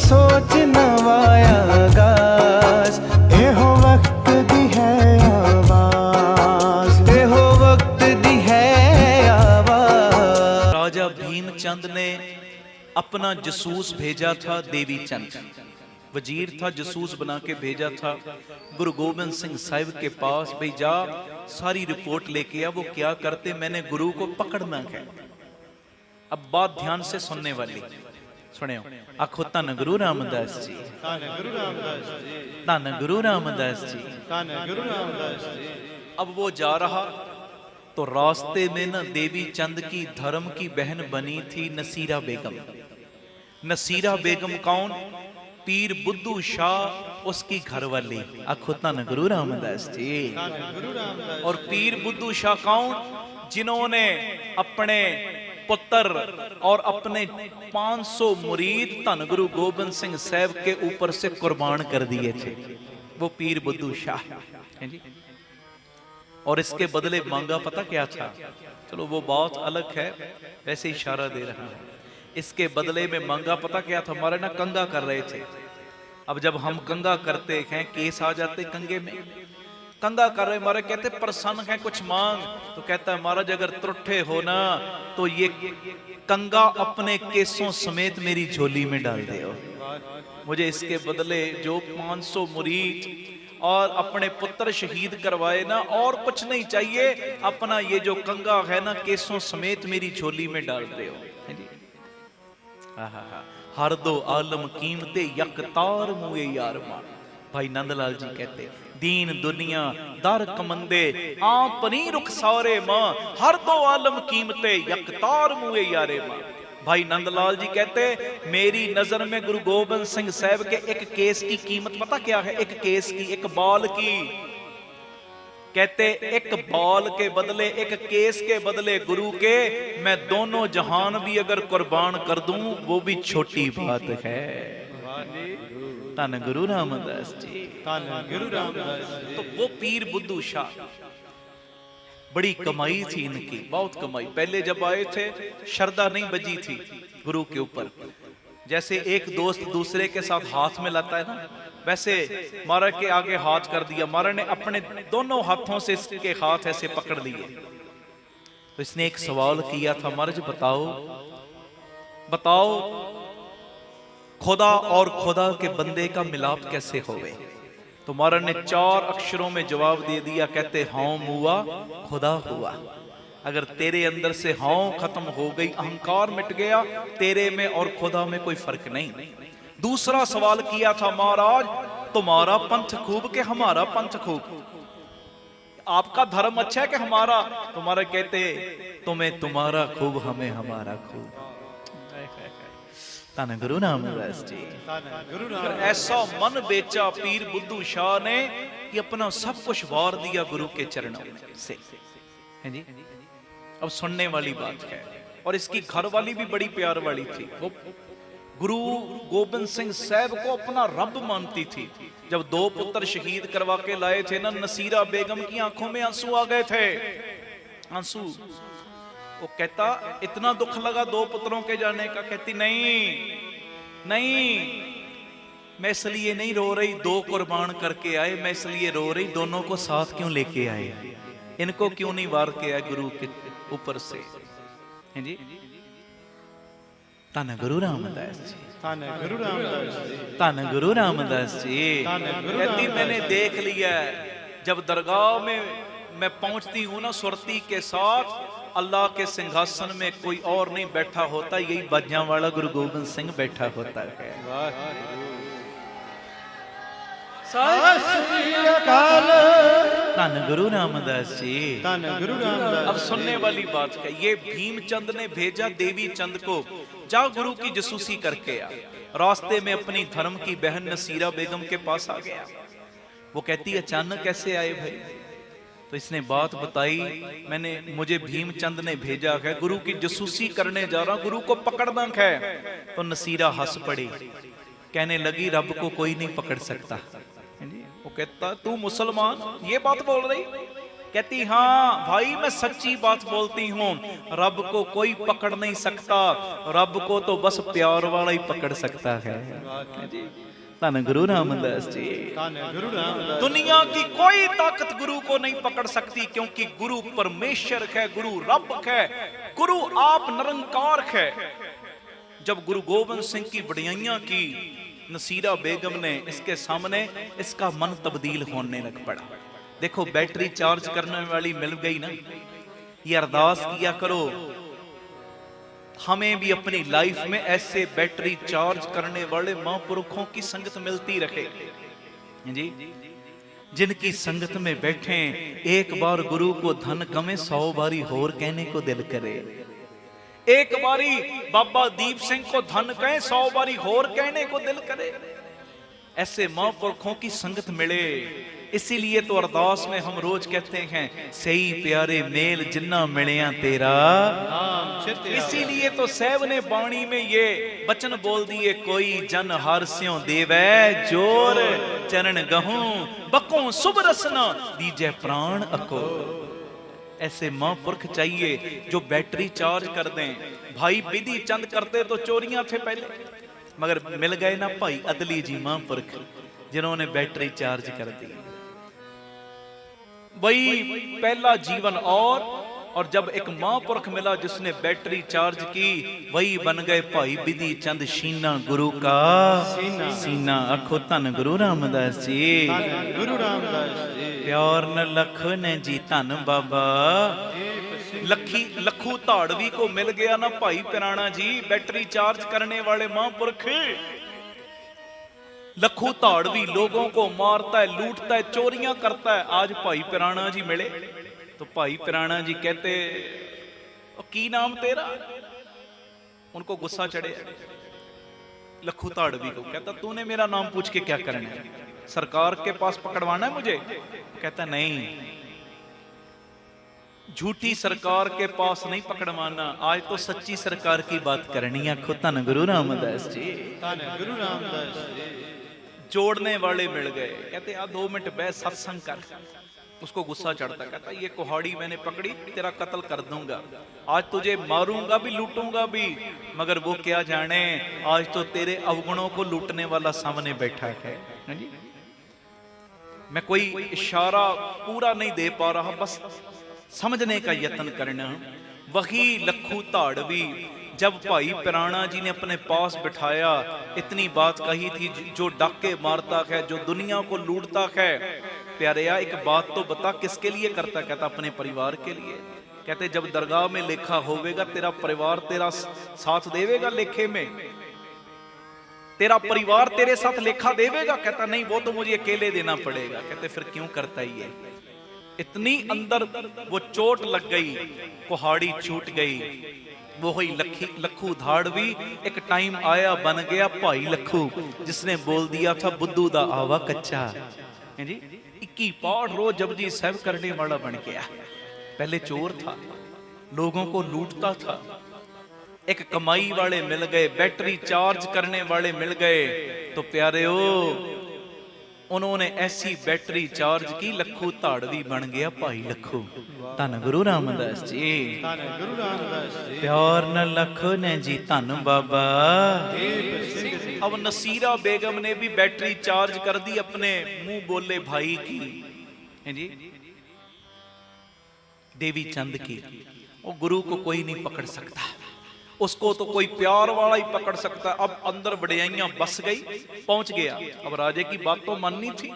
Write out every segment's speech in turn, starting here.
सोच नवाया गास, एहो वक्त दी है आवाज, एहो वक्त दी है आवाज। राजा भीमचंद ने अपना जसूस भेजा था देवी चंद, वजीर था, जसूस बना के भेजा था गुरु गोबिंद सिंह साहिब के पास, भाई जा सारी रिपोर्ट लेके आ। वो क्या करते, मैंने गुरु को पकड़ना है। अब बात ध्यान से सुनने वाली, सुने आखो धन गुरु रामदास जी, धन गुरु रामदास जी, धन गुरु रामदास जी, धन गुरु रामदास जी। अब वो जा रहा तो रास्ते में न देवी चंद की धर्म की बहन बनी थी नसीरा बेगम। नसीरा बेगम कौन? पीर बुद्धू शाह उसकी घरवाली। आखो धन गुरु रामदास जी, धन गुरु रामदास। और पीर बुद्धू शाह कौन? जिन्होंने अपने पुत्र और अपने 500 मुरीद धन गुरु गोबिंद सिंह साहब के ऊपर से कुर्बान कर दिए थे, वो पीर बुद्धू शाह है जी। और इसके बदले मांगा पता क्या था? चलो वो बात अलग है, वैसे इशारा दे रहा है। इसके बदले में मांगा पता क्या था? हमारे ना कंगा कर रहे थे। अब जब हम कंगा करते हैं, केस आ जाते कंगे में, कंगा कर रहे हमारे, कहते प्रसन्न है कुछ मांग, तो कहता है महाराज अगर त्रुठे हो ना तो ये कंगा अपने केसों समेत मेरी झोली में डाल दो। मुझे इसके बदले जो 500 मुरीद और अपने पुत्र शहीद करवाए ना, और कुछ नहीं चाहिए, अपना ये जो कंगा है ना केसों समेत मेरी झोली में डाल दो। हर दो आलम कीमते यकतार मुए यार मां। भाई नंदलाल जी कहते दीन दुनिया दर कमंदे आपनी रुख सारे मां, हर दो आलम कीमते यकतार मुए यारे मां। भाई नंदलाल जी कहते मेरी नजर में गुरु गोबिंद सिंह साहब के एक केस की कीमत पता क्या है? एक केस की, एक बाल की। कहते एक बाल के बदले, एक केस के बदले गुरु के मैं दोनों जहान भी अगर कुर्बान कर दूं वो भी छोटी बात है। धन गुरु रामदास जी, धन गुरु रामदास जी। तो वो पीर बुद्धू शाह, बड़ी कमाई थी इनकी, बहुत कमाई। पहले जब आए थे श्रद्धा नहीं बजी थी गुरु के ऊपर। जैसे एक दोस्त दूसरे के साथ हाथ में लाता है ना, वैसे महाराज के आगे हाथ कर दिया। महाराज ने अपने दोनों हाथों से इसके हाथ ऐसे पकड़ लिए। तो इसने एक सवाल किया था, महाराज बताओ बताओ खुदा और खुदा के बंदे का मिलाप कैसे होवे? तो महाराज ने 4 अक्षरों में जवाब दे दिया। कहते हाँ हुआ खुदा हुआ। अगर तेरे अंदर से हाँ खत्म हो गई, अहंकार मिट गया, तेरे में और खुदा में कोई फर्क नहीं। दूसरा सवाल किया था, महाराज तुम्हारा पंथ खूब के हमारा पंथ खूब? आपका धर्म अच्छा है कि हमारा? तुम्हारा कहते तुम्हें तुम्हारा खूब, हमें हमारा खूब। धन गुरु रामदास जी। फिर ऐसा मन बेचा पीर बुद्धू शाह ने कि अपना सब कुछ वार दिया गुरु के चरणों से, है जी। अब सुनने वाली बात है, और इसकी घर वाली भी बड़ी प्यार वाली थी। वो गुरु गोबिंद सिंह साहब को अपना रब मानती थी। जब 2 पुत्र शहीद करवा के लाए थे ना, नसीरा बेगम की आंखों में आंसू आ गए थे, आंसू। वो कहता इतना दुख लगा 2 पुत्रों के जाने का। कहती नहीं नहीं, मैं इसलिए नहीं रो रही 2 कुर्बान करके आए, मैं इसलिए रो रही दोनों को साथ क्यों लेके आए, इनको क्यों नहीं वार के आए गुरु के ऊपर से, हैं जी। धन गुरु रामदास जी, धन गुरु रामदास जी, धन गुरु रामदास जी। कहती मैंने देख लिया, जब दरगाह में मैं पहुंचती हूं ना सुरती के साथ, अल्लाह के सिंहासन में कोई और नहीं बैठा होता, यही बाजियां वाला गुरु गोबिंद सिंह बैठा होता है। धन गुरु रामदास जी, धन गुरु रामदास। अब सुनने वाली बात है, ये भीमचंद ने भेजा देवी चंद को, जा गुरु की जसूसी करके आ। रास्ते में अपनी धर्म की बहन नसीरा बेगम के पास आ गया। वो कहती अचानक कैसे आए भाई? तो इसने बात बताई, मुझे भीमचंद ने भेजा है, गुरु की जसूसी करने जा रहा, गुरु को पकड़ना है। तो नसीरा हंस पड़ी, कहने लगी रब को कोई नहीं पकड़ सकता। वो कहता तू मुसलमान ये बात बोल रही? कहती हाँ भाई मैं सच्ची बात बोलती हूँ, रब को कोई पकड़ नहीं सकता, रब को तो बस प्यार वाला ही पकड़ सकता है। धन गुरु रामदास जी। धन गुरु रामदास। दुनिया की कोई ताकत गुरु को नहीं पकड़ सकती, क्योंकि गुरु परमेश्वर है, गुरु रब है, गुरु आप निरंकार है। जब गुरु गोबिंद सिंह की बढ़ियाइयां की नसीरा बेगम ने इसके सामने, इसका मन तब्दील होने लग पड़ा। देखो बैटरी चार्ज करने वाली मिल गई ना, ये अरदास किया करो हमें भी अपनी लाइफ में ऐसे बैटरी चार्ज करने वाले महापुरुषों की संगत मिलती रहे जी, जिनकी संगत में बैठे एक बार गुरु को धन कमे 100 बारी होर कहने को दिल करे। एक बारी बाबा दीप सिंह को धन कहे 100 बारी होर कहने को दिल करे। ऐसे महापुरुषों की संगत मिले, इसीलिए तो अरदास में हम रोज कहते हैं सही प्यारे मेल जिन्ना मिलिया तेरा। इसीलिए तो सैब ने बाणी में ये वचन बोल दिए, कोई जन हर स्यों देवै जोर, चरण गहूं बको शुभ रसना दीजे प्राण अको। ऐसे महापुरख चाहिए जो बैटरी चार्ज कर दें। भाई बिधि चंद करते तो चोरियां थे पहले, मगर मिल गए ना भाई अदली जी महापुरख, जिन्होंने बैटरी चार्ज कर दी। वही पहला जीवन और जब एक महापुरख मिला जिसने बैटरी चार्ज की, वही बन गए भाई बिधि चंद शीना गुरु का सीना। आखो धन गुरु रामदास जी। गुरु रामदास जी। प्यार न लख ने जी धन बाबा। लखू धाड़वी को मिल गया ना भाई पिराना जी, बैटरी चार्ज करने वाले महापुरख। लखू धाड़वी लोगों को मारता है, लूटता है, चोरियां करता है। आज भाई पिराना जी मिले तो भाई पिराना जी कहते की नाम तेरा? उनको गुस्सा चढ़े लखू धाड़वी को। कहता तूने मेरा नाम पूछ के क्या करना है? सरकार के पास पकड़वाना है मुझे? कहता नहीं, झूठी सरकार के पास नहीं पकड़वाना, आज तो सच्ची सरकार की बात करनी है। खुद धन गुरु रामदास जी। धन गुरु रामदास जी। जोड़ने वाले मिल गए। कहते आ 2 मिनट बैठ सत्संग कर। उसको गुस्सा चढ़ता, कहता ये कुहाड़ी मैंने पकड़ी, तेरा कत्ल कर दूंगा, आज तुझे मारूंगा भी लूटूंगा भी, मगर वो क्या जाने आज तो तेरे अवगुणों को लूटने वाला सामने बैठा है। मैं कोई इशारा पूरा नहीं दे पा रहा, बस समझने का यत्न करना। वही लखू धाड़वी जब भाई पिराना जी ने अपने पास बिठाया, इतनी बात कही थी, जो डाके मारता है, जो दुनिया को लूटता है, प्यारेया एक बात तो बता किसके लिए करता? कहता अपने परिवार के लिए। कहते जब दरगाह में लेखा होवेगा, तेरा परिवार तेरा साथ देवेगा लेखे में? तेरा परिवार तेरे साथ लेखा देवेगा? कहता नहीं, वो तो मुझे अकेले देना पड़ेगा। कहते फिर क्यों करता ही है? इतनी अंदर वो चोट लग गई, कुहाड़ी छूट गई। वो ही लखू धाड़वी एक टाइम आया बन गया भाई लखू, जिसने बोल दिया था बुद्धू दा आवा कच्चा जी। 21 पाठ रोज जपजी साहब करने वाला बन गया। पहले चोर था, लोगों को लूटता था। एक कमाई वाले मिल गए, बैटरी चार्ज करने वाले मिल गए, तो प्यारे उन्होंने ऐसी बैटरी चार्ज की, लखू धाड़वी बन गया भाई लखू। धन गुरु रामदास जी। धन गुरु रामदास जी। प्यार न लख ने जी धन बाबा। अब नसीरा बेगम ने भी बैटरी चार्ज कर दी अपने मुंह बोले भाई की, है जी, देवी चंद की। वो गुरु को कोई नहीं पकड़ सकता, उसको तो कोई प्यार वाला ही पकड़ सकता। अब अंदर बढ़ियाइयां बस गई, पहुंच गया। अब राजे की बात तो माननी थी,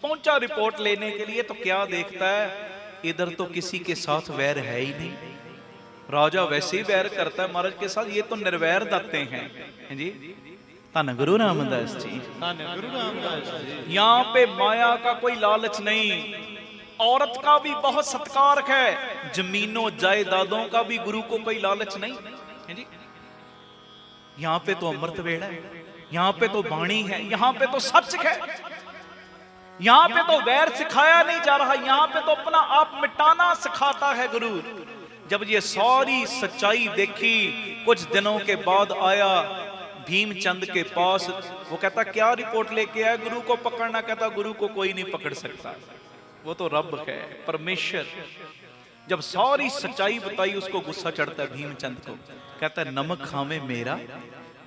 पहुंचा रिपोर्ट लेने के लिए, तो क्या देखता है इधर तो किसी के साथ वैर है ही नहीं। राजा वैसे ही वैर करता है महाराज के साथ, ये तो निर्वैर दाते हैं जी। धन गुरु रामदास जी। धन गुरु रामदास जी। यहाँ पे माया का कोई लालच नहीं, औरत का भी बहुत सत्कार है, जमीनों जायदादों का भी गुरु को कोई लालच नहीं है जी। यहाँ पे तो अमृत वेड़ा है, यहाँ पे तो वाणी है, यहाँ पे तो सच है, यहाँ पे तो वैर सिखाया नहीं जा रहा, यहाँ पे तो अपना आप मिटाना सिखाता है गुरु। जब ये सारी सच्चाई देखी, कुछ दिनों के बाद आया भीमचंद के पास। वो कहता क्या रिपोर्ट लेके आया? गुरु को पकड़ना। कहता गुरु को कोई नहीं पकड़ सकता। वो तो रब है, परमेश्वर। जब सारी सच्चाई बताई उसको गुस्सा चढ़ता है भीमचंद को। कहता है नमक खावे मेरा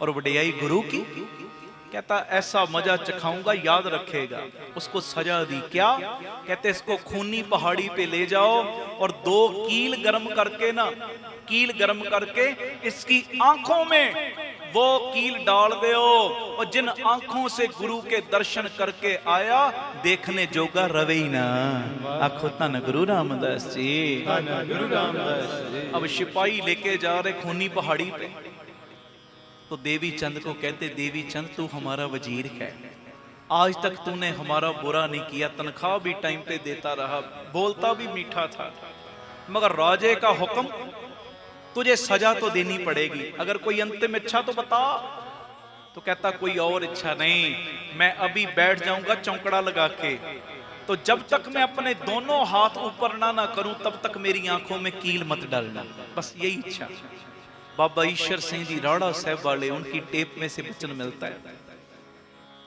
और वडियाई गुरु की। कहता ऐसा मजा चखाऊंगा याद रखेगा। उसको सजा दी क्या? कहते इसको खूनी पहाड़ी पे ले जाओ और 2 कील गर्म करके ना, कील गर्म करके इसकी आंखों में वो कील डाल दो और जिन आंखों से गुरु के दर्शन करके आया देखने जोगा रवे ही ना। आखो धन गुरु रामदास जी, धन गुरु रामदास जी। अब सिपाही लेके जा रहे खूनी पहाड़ी पे, तो देवी चंद को कहते देवी चंद तू हमारा वजीर है, आज तक तूने हमारा बुरा नहीं किया, तनख्वाह भी टाइम पे देता रहा, बोलता भी मीठा था, मगर राजे का हुक्म, तुझे सजा तो देनी पड़ेगी, अगर कोई अंतिम इच्छा तो बता। तो कहता कोई और इच्छा नहीं, मैं अभी बैठ जाऊंगा चौंकड़ा लगा के, तो जब तक मैं अपने दोनों हाथ ऊपर ना करूं तब तक मेरी आंखों में कील मत डालना, बस यही इच्छा। बाबा ईश्वर सिंह जी राड़ा साहब वाले, उनकी टेप में से वचन मिलता है।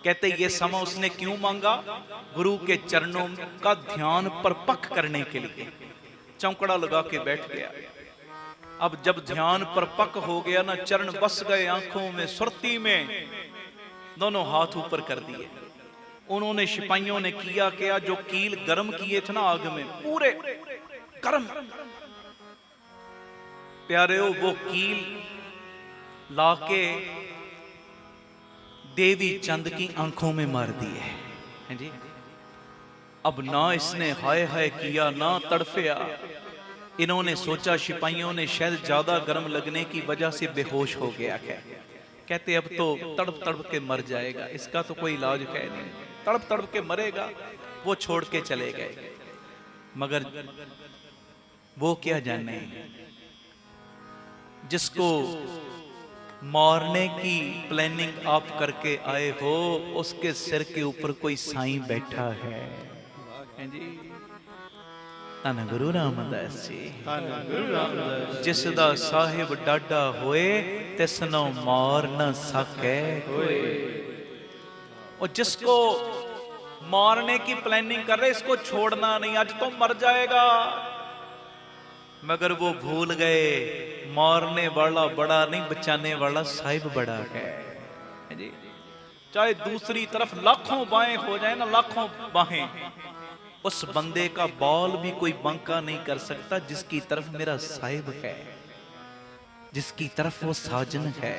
कहते ये समा उसने क्यों मांगा? गुरु के चरणों का ध्यान परपक्ष करने के लिए। चौंकड़ा लगा के बैठ गया। अब जब ध्यान परपक्ष हो गया ना, चरण बस गए आंखों में, सुरती में, दोनों हाथ ऊपर कर दिए। उन्होंने सिपाहियों ने किया क्या? जो कील गर्म किए थे ना आग में, पूरे गर्म प्यारे हो, वो कील लाके देवी चंद की आंखों में मार दी है जी। अब ना इसने हाय हाय किया ना तड़फिया। इन्होंने सोचा सिपाहियों ने शायद ज्यादा गर्म लगने की वजह से बेहोश हो गया है। कहते अब तो तड़प तड़प के मर जाएगा, इसका तो कोई इलाज है नहीं, तड़प तड़प के मरेगा। वो छोड़ के चले गए। मगर वो क्या जाने, जिसको मारने की प्लानिंग आप करके आए हो, उसके सिर के ऊपर कोई साईं बैठा है जी। धन गुरु रामदास जी, धन गुरु रामदास जी। जिस दा साहिब डाडा होए तिसनो मार न सके कोई। और जिसको मारने की प्लानिंग कर रहे, इसको छोड़ना नहीं, आज तो मर जाएगा। मगर वो भूल गए मारने वाला बड़ा नहीं, बचाने वाला साहिब बड़ा है जी। चाहे दूसरी तरफ लाखों बाहें हो जाए ना, लाखों बाहें, उस बंदे का बाल भी कोई बांका नहीं कर सकता जिसकी तरफ मेरा साहिब है, जिसकी तरफ वो साजन है।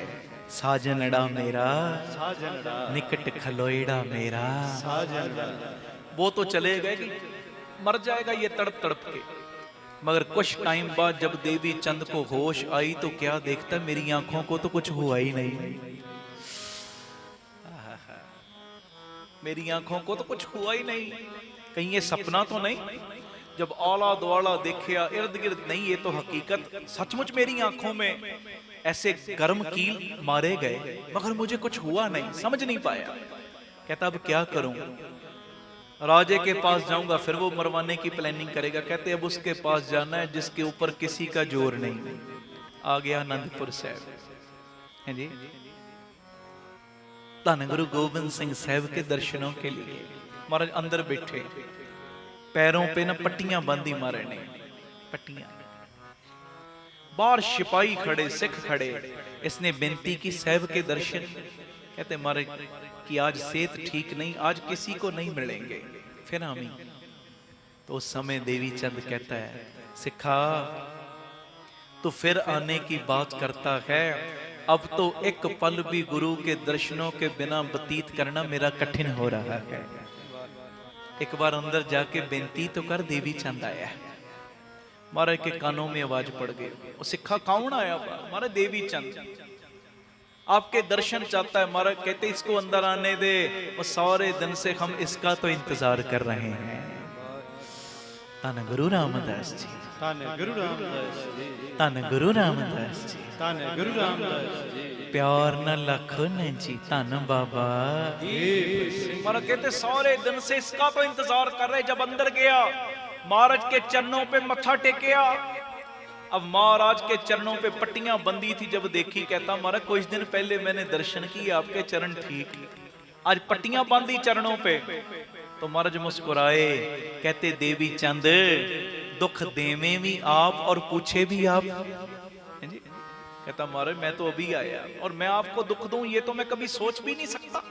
साजनड़ा मेरा साजनड़ा निकट खलोएड़ा मेरा। साजनड़ा। वो तो चले गए कि मर जाएगा ये तड़प तड़प के। मगर कुछ टाइम बाद जब देवी चंद को होश आई तो क्या देखता, मेरी आंखों को तो कुछ हुआ ही नहीं, मेरी आंखों को तो कुछ हुआ ही नहीं, कहीं ये सपना तो नहीं। जब आला दुआला देखा इर्द गिर्द नहीं, ये तो हकीकत, सचमुच मेरी आंखों में ऐसे गर्म कील मारे गए, मगर मुझे कुछ हुआ नहीं, समझ नहीं पाया। कहता अब क्या करूं? राजे के पास जाऊंगा, फिर वो मरवाने की प्लानिंग करेगा। कहते अब उसके पास जाना है जिसके ऊपर किसी का जोर नहीं। आ गया आनंदपुर साहब है जी। धन गुरु गोबिंद सिंह साहब के दर्शनों के लिए महाराज अंदर बैठे, पैरों पे ना पट्टियां बांधी महाराज ने, पट्टियां। बाहर सिपाही खड़े, सिख खड़े। इसने बेनती की साहब के दर्शन। कहते महाराज कि आज सेहत ठीक नहीं, आज किसी को नहीं मिलेंगे, फिर हम ही। तो उस समय देवी चंद कहता है सिखा तो फिर आने की बात करता है, अब तो एक पल भी गुरु के दर्शनों के बिना व्यतीत करना मेरा कठिन हो रहा है। एक बार अंदर जाके बेनती तो कर। देवी चंद आया, महाराज के कानों में आवाज पड़ गई। वो सिखा कौन आया? महाराज देवी चंद आपके दर्शन चाहता है। महाराज कहते इसको अंदर आने दे, वो सारे दिन से हम इसका तो इंतजार कर रहे हैं। धन गुरु रामदास जी, धन गुरु रामदास जी, धन गुरु रामदास जी, धन गुरु रामदास जी। प्यार न लखो न जी धन बाबा। महाराज कहते सारे दिन से इसका तो इंतजार कर रहे। जब अंदर गया महाराज के चरणों पे मत्था टेकिया। अब महाराज के चरणों पे पट्टियां बंधी थी, जब देखी कहता महाराज कुछ दिन पहले मैंने दर्शन किए, आपके चरण ठीक, आज पट्टियां बांधी चरणों पे। तो महाराज मुस्कुराए, कहते देवी चंद दुख देवे भी आप और पूछे भी आप। जी? कहता महाराज मैं तो अभी आया और मैं आपको दुख दूं ये तो मैं कभी सोच भी नहीं सकता।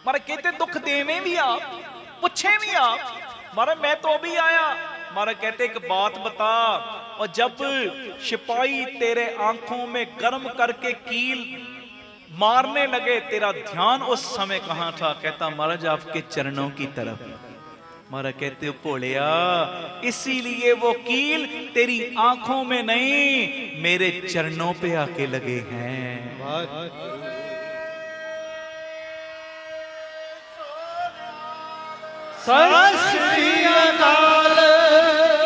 महाराज कहते दुख देवे भी आप पूछे भी आप। महाराज मैं तो अभी आया। महाराज कहते एक बात बता, और जब सिपाही तेरे आंखों में गर्म करके कील मारने लगे तेरा ध्यान उस समय कहां था? कहता महाराज आपके चरणों की तरफ। महाराज कहते भोलिया इसीलिए वो कील तेरी आंखों में नहीं मेरे चरणों पे आके लगे हैं।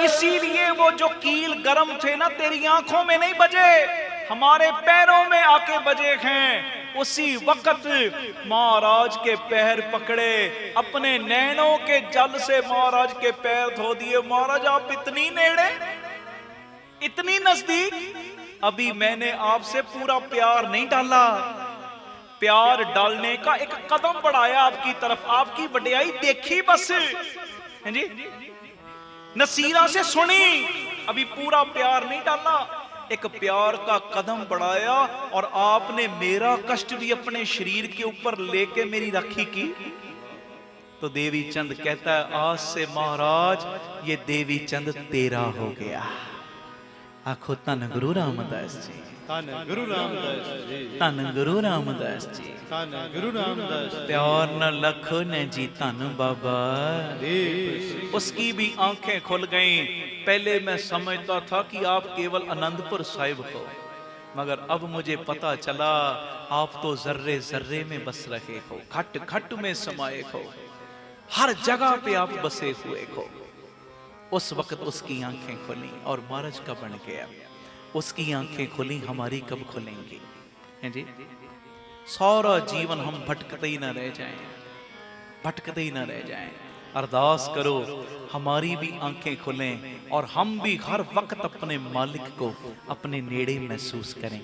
इसीलिए वो जो कील गरम थे ना तेरी आंखों में नहीं बजे, हमारे पैरों में आके बजे हैं। उसी वक्त महाराज के पैर पकड़े, अपने नैनों के जल से महाराज के पैर धो दिए। महाराज आप इतनी नेड़े, इतनी नजदीक। अभी मैंने आपसे पूरा प्यार नहीं डाला, प्यार डालने का एक कदम बढ़ाया आपकी तरफ, आपकी वड्याई देखी बस हैं जी, नसीरा से सुनी, अभी पूरा प्यार नहीं डाला। एक प्यार का कदम बढ़ाया और आपने मेरा कष्ट भी अपने शरीर के ऊपर लेके मेरी राखी की। तो देवी चंद कहता है आज से महाराज ये देवी चंद तेरा हो गया। आखो धन गुरु रामदास जी, धन गुरु रामदास जी, धन गुरु रामदास जी, धन गुरु रामदास जी। प्यार न लखो ने जी धन बाबा। उसकी भी आंखें खुल गईं। पहले मैं समझता था कि आप केवल आनंदपुर साहिब हो, मगर अब मुझे पता चला आप तो जर्रे जर्रे में बस रहे हो, खट खट में समाये हो, हर जगह पे आप बसे हुए हो। उस वक्त उसकी आंखें खुली और महाराज का बन गया। उसकी आंखें खुली, हमारी कब खुलेंगी? हैं जी? सारा जीवन हम भटकते ही ना रह जाएं, भटकते ही ना रह जाएं। अरदास करो हमारी भी आंखें खुलें और हम भी हर वक्त अपने मालिक को अपने नेड़े महसूस करें।